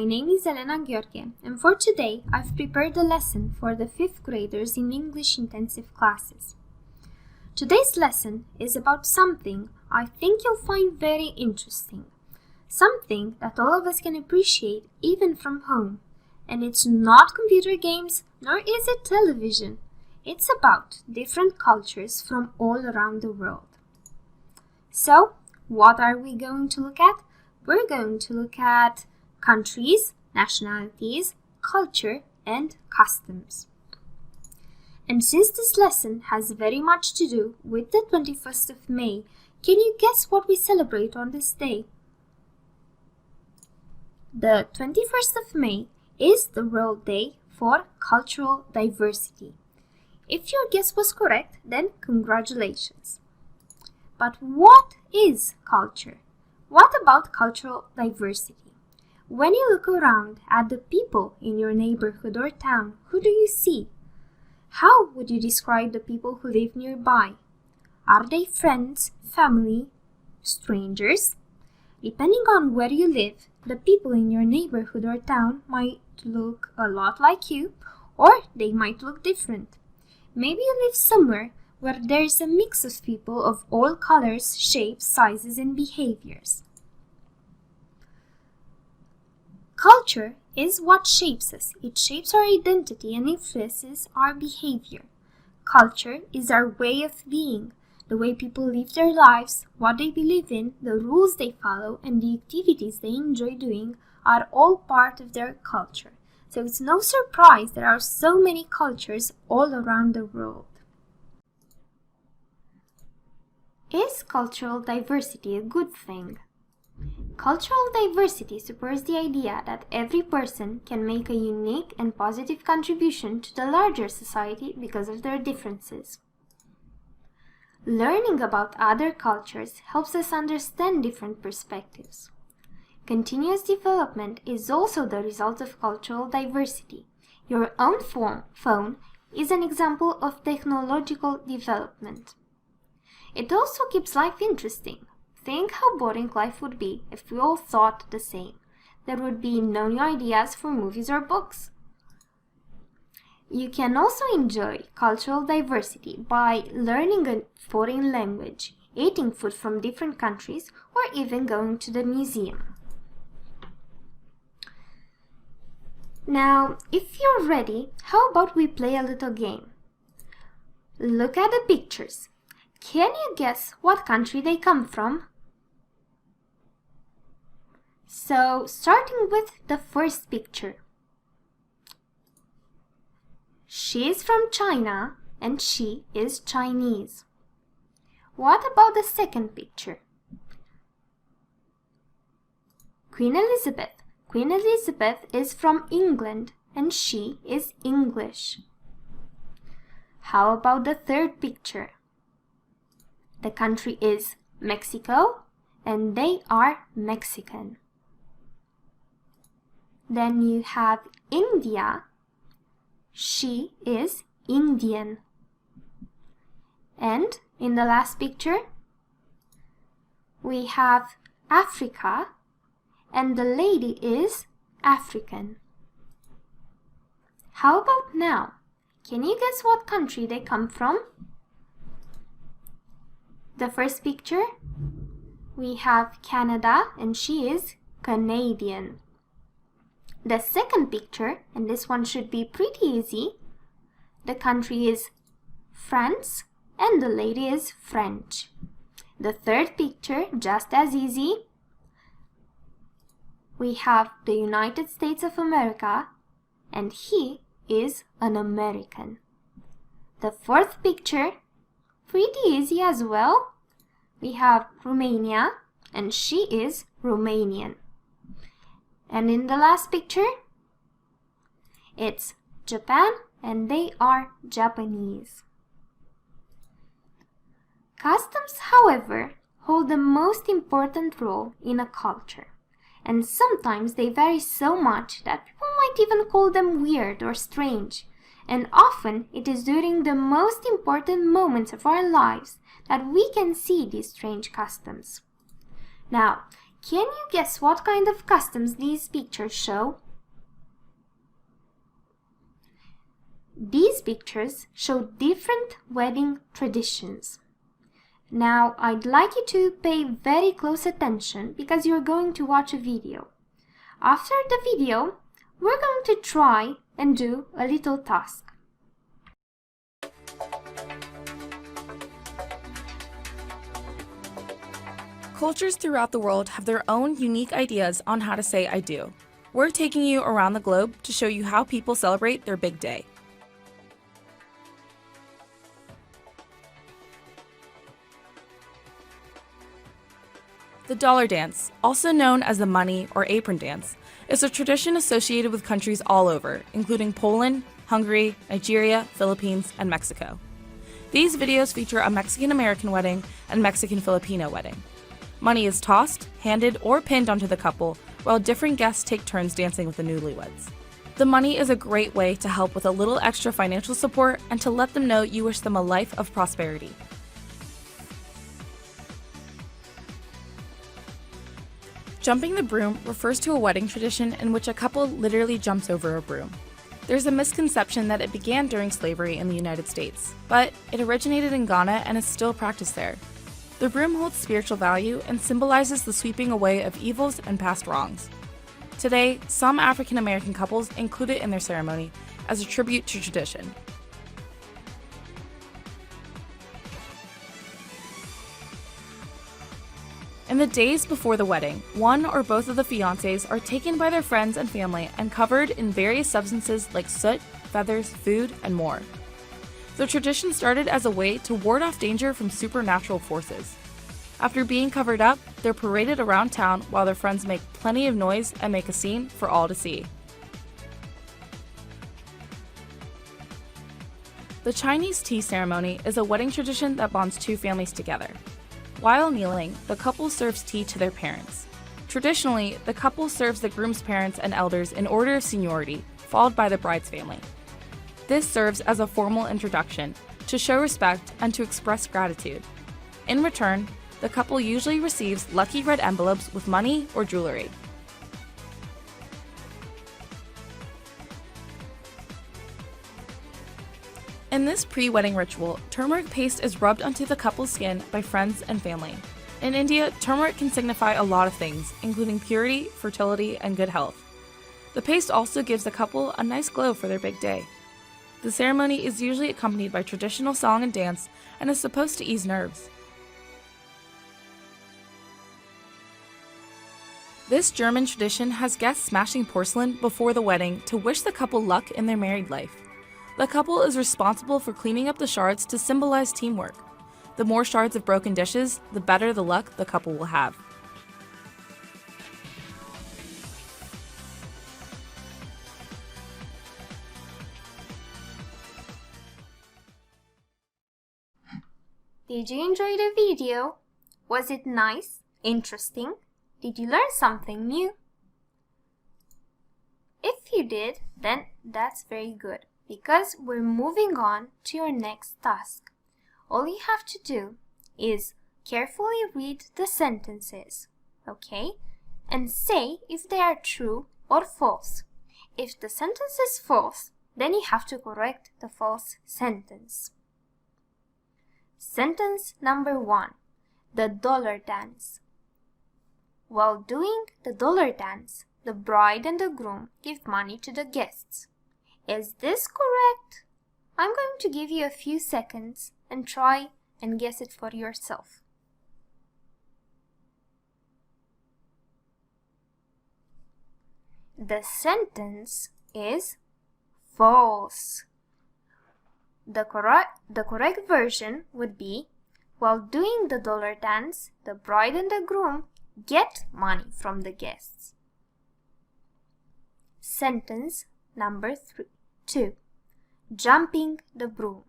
my name is Elena Gheorghe, and for today I've prepared a lesson for the 5th graders in English intensive classes. Today's lesson is about something I think you'll find very interesting, something that all of us can appreciate even from home, and it's not computer games nor is it television. It's about different cultures from all around the world. So, what are we going to look at? We're going to look at countries, nationalities, culture, and customs. And since this lesson has very much to do with the 21st of May, can you guess what we celebrate on this day? The 21st of May is the World Day for Cultural Diversity. If your guess was correct, then congratulations. But what is culture? What about cultural diversity? When you look around at the people in your neighborhood or town, who do you see? How would you describe the people who live nearby? Are they friends, family, strangers? Depending on where you live, the people in your neighborhood or town might look a lot like you, or they might look different. Maybe you live somewhere where there is a mix of people of all colors, shapes, sizes, and behaviors. Culture is what shapes us. It shapes our identity and influences our behavior. Culture is our way of being, the way people live their lives, what they believe in, the rules they follow, and the activities they enjoy doing are all part of their culture. So it's no surprise there are so many cultures all around the world. Is cultural diversity a good thing? Cultural diversity supports the idea that every person can make a unique and positive contribution to the larger society because of their differences. Learning about other cultures helps us understand different perspectives. Continuous development is also the result of cultural diversity. Your own phone is an example of technological development. It also keeps life interesting. Think how boring life would be if we all thought the same. There would be no new ideas for movies or books. You can also enjoy cultural diversity by learning a foreign language, eating food from different countries, or even going to the museum. Now, if you're ready, how about we play a little game? Look at the pictures. Can you guess what country they come from? So, starting with the first picture. She is from China and she is Chinese. What about the second picture? Queen Elizabeth. Queen Elizabeth is from England and she is English. How about the third picture? The country is Mexico and they are Mexican. Then you have India. She is Indian. And in the last picture, we have Africa and the lady is African. How about now? Can you guess what country they come from? The first picture, we have Canada and she is Canadian. The second picture, and this one should be pretty easy, the country is France and the lady is French. The third picture, just as easy, we have the United States of America and he is an American. The fourth picture, pretty easy as well. We have Romania and she is Romanian. And in the last picture, it's Japan and they are Japanese. Customs, however, hold the most important role in a culture. And sometimes they vary so much that people might even call them weird or strange. And often it is during the most important moments of our lives that we can see these strange customs. Now, Can you guess what kind of customs these pictures show? These pictures show different wedding traditions. Now, I'd like you to pay very close attention because you're going to watch a video. After the video, we're going to try and do a little task. Cultures throughout the world have their own unique ideas on how to say I do. We're taking you around the globe to show you how people celebrate their big day. The dollar dance, also known as the money or apron dance, is a tradition associated with countries all over, including Poland, Hungary, Nigeria, Philippines, and Mexico. These videos feature a Mexican-American wedding and Mexican-Filipino wedding. Money is tossed, handed, or pinned onto the couple, while different guests take turns dancing with the newlyweds. The money is a great way to help with a little extra financial support and to let them know you wish them a life of prosperity. Jumping the broom refers to a wedding tradition in which a couple literally jumps over a broom. There's a misconception that it began during slavery in the United States, but it originated in Ghana and is still practiced there. The broom holds spiritual value and symbolizes the sweeping away of evils and past wrongs. Today, some African American couples include it in their ceremony as a tribute to tradition. In the days before the wedding, one or both of the fiancés are taken by their friends and family and covered in various substances like soot, feathers, food, and more. The tradition started as a way to ward off danger from supernatural forces. After being covered up, they're paraded around town while their friends make plenty of noise and make a scene for all to see. The Chinese tea ceremony is a wedding tradition that bonds two families together. While kneeling, the couple serves tea to their parents. Traditionally, the couple serves the groom's parents and elders in order of seniority, followed by the bride's family. This serves as a formal introduction, to show respect and to express gratitude. In return, the couple usually receives lucky red envelopes with money or jewelry. In this pre-wedding ritual, turmeric paste is rubbed onto the couple's skin by friends and family. In India, turmeric can signify a lot of things, including purity, fertility, and good health. The paste also gives the couple a nice glow for their big day. The ceremony is usually accompanied by traditional song and dance and is supposed to ease nerves. This German tradition has guests smashing porcelain before the wedding to wish the couple luck in their married life. The couple is responsible for cleaning up the shards to symbolize teamwork. The more shards of broken dishes, the better the luck the couple will have. Did you enjoy the video? Was it nice? Interesting? Did you learn something new? If you did, then that's very good, because we're moving on to your next task. All you have to do is carefully read the sentences, okay? And say if they are true or false. If the sentence is false, then you have to correct the false sentence. Sentence number 1. The dollar dance. While doing the dollar dance, the bride and the groom give money to the guests. Is this correct? I'm going to give you a few seconds and try and guess it for yourself. The sentence is false. The correct version would be, while doing the dollar dance, the bride and the groom get money from the guests. Sentence number 2. Jumping the broom.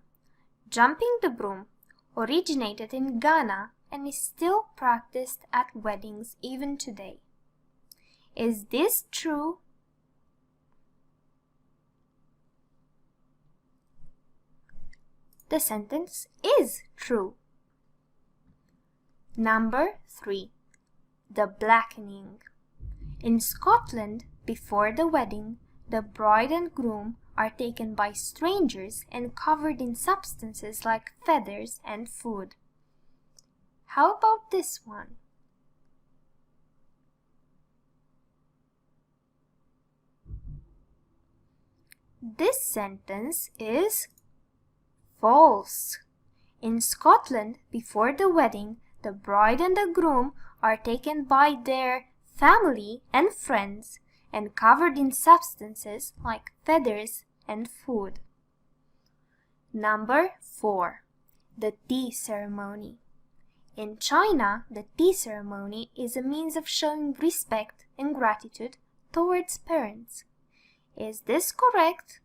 Jumping the broom originated in Ghana and is still practiced at weddings even today. Is this true? The sentence is true. Number 3. the blackening. In Scotland, before the wedding, the bride and groom are taken by strangers and covered in substances like feathers and food. How about this one? This sentence is false. In Scotland, before the wedding, the bride and the groom are taken by their family and friends and covered in substances like feathers and food. Number 4. The tea ceremony. In China, the tea ceremony is a means of showing respect and gratitude towards parents. Is this correct?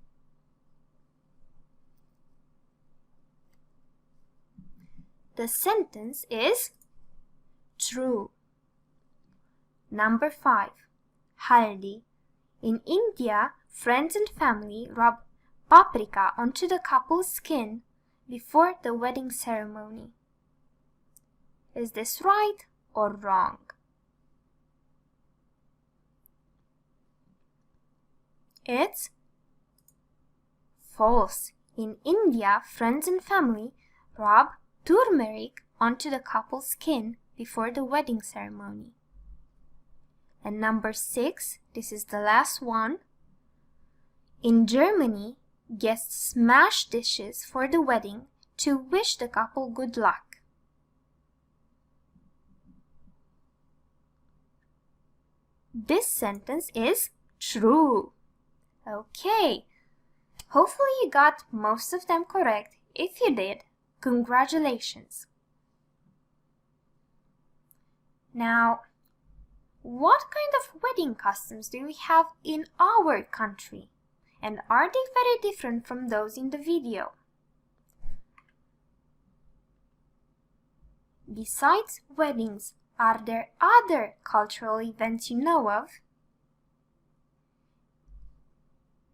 The sentence is true. Number 5. Haldi. In India, friends and family rub paprika onto the couple's skin before the wedding ceremony. Is this right or wrong? It's false. In India, friends and family rub turmeric onto the couple's skin before the wedding ceremony. And number 6, this is the last one. In Germany, guests smash dishes for the wedding to wish the couple good luck. This sentence is true. Okay, hopefully you got most of them correct. If you did, congratulations. Now, what kind of wedding customs do we have in our country? And are they very different from those in the video? Besides weddings, are there other cultural events you know of?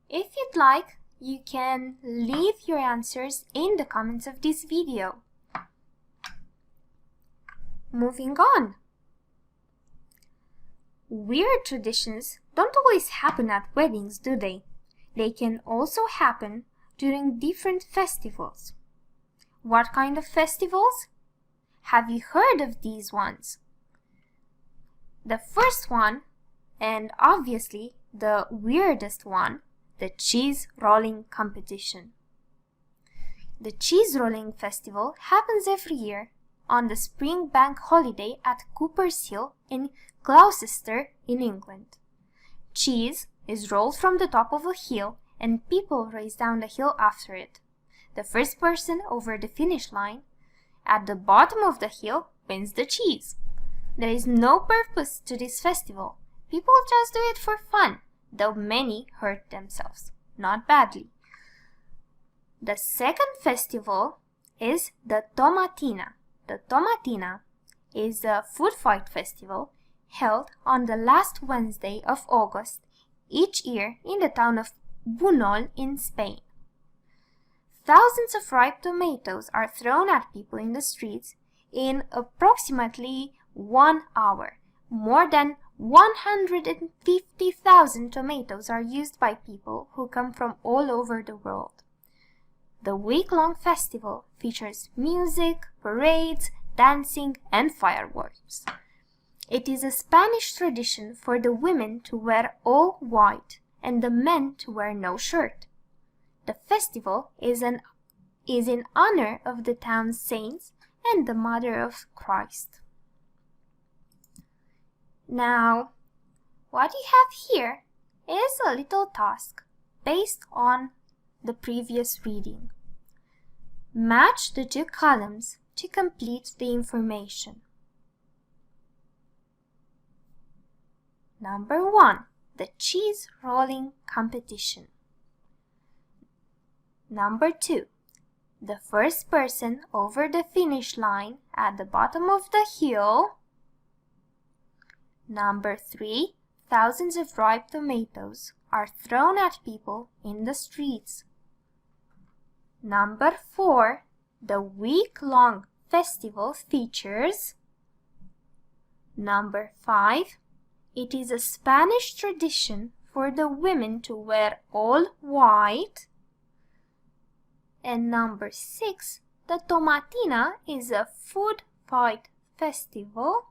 If you'd like, you can leave your answers in the comments of this video. Moving on. Weird traditions don't always happen at weddings, do they? They can also happen during different festivals. What kind of festivals? Have you heard of these ones? The first one, and obviously the weirdest one, the cheese rolling competition. The cheese rolling festival happens every year on the spring bank holiday at Cooper's Hill in Gloucester in England. Cheese is rolled from the top of a hill and people race down the hill after it. The first person over the finish line at the bottom of the hill wins the cheese. There is no purpose to this festival. People just do it for fun, though many hurt themselves, not badly. The second festival is the Tomatina. The Tomatina is a food fight festival held on the last Wednesday of August each year in the town of Bunol in Spain. Thousands of ripe tomatoes are thrown at people in the streets in approximately 1 hour. More than 150,000 tomatoes are used by people who come from all over the world. The week-long festival features music, parades, dancing, and fireworks. It is a Spanish tradition for the women to wear all white and the men to wear no shirt. The festival is in honor of the town's saints and the Mother of Christ. Now, what you have here is a little task based on the previous reading. Match the two columns to complete the information. Number 1. The cheese rolling competition. Number 2. The first person over the finish line at the bottom of the hill. Number 3. Thousands of ripe tomatoes are thrown at people in the streets. Number 4. The week-long festival features Number 5. It is a Spanish tradition for the women to wear all white. And number 6. The Tomatina is a food fight festival.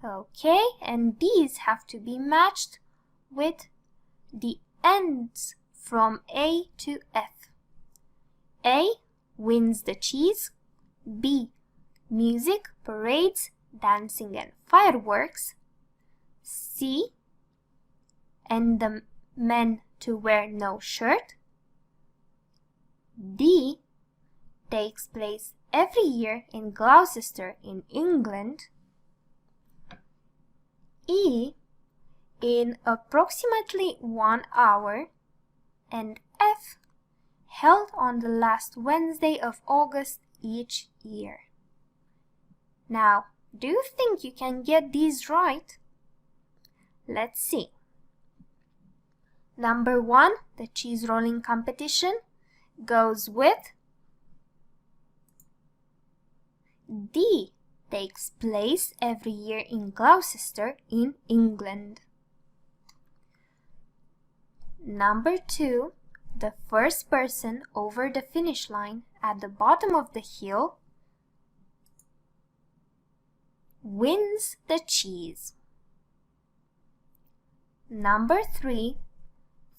Okay, and these have to be matched with the ends from A to F. A, wins the cheese. B, music, parades, dancing and fireworks. C, and the men to wear no shirt. D, takes place every year in Gloucester in England. E, in approximately 1 hour. And F, held on the last Wednesday of August each year. Now, do you think you can get these right? Let's see. Number 1, the cheese rolling competition, goes with D, takes place every year in Gloucester in England. Number 2, the first person over the finish line at the bottom of the hill wins the cheese. Number 3,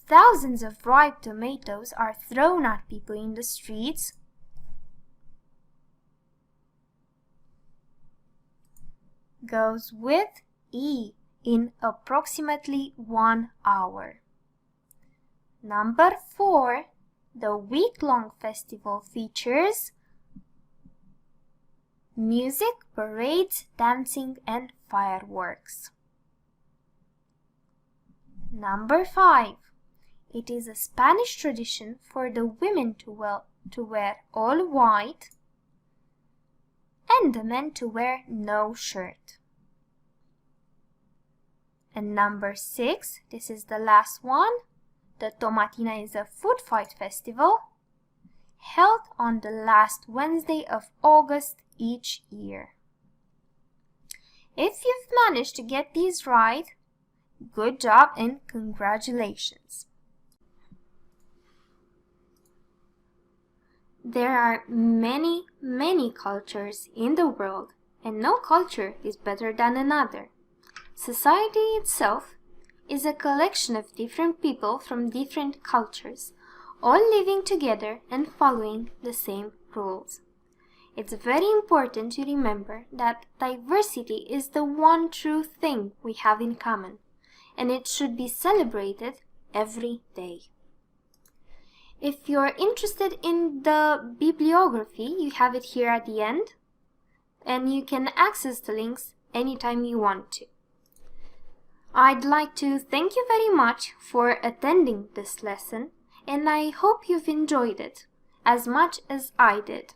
thousands of ripe tomatoes are thrown at people in the streets. Goes with E, in approximately 1 hour. Number 4, the week-long festival features music, parades, dancing, and fireworks. Number 5, it is a Spanish tradition for the women to wear all white and the men to wear no shirt. And number 6, this is the last one, the Tomatina is a food fight festival held on the last Wednesday of August each year. If you've managed to get these right, good job and congratulations. There are many, many cultures in the world, and no culture is better than another. Society itself is a collection of different people from different cultures, all living together and following the same rules. It's very important to remember that diversity is the one true thing we have in common, and it should be celebrated every day. If you're interested in the bibliography, you have it here at the end, and you can access the links anytime you want to. I'd like to thank you very much for attending this lesson, and I hope you've enjoyed it as much as I did.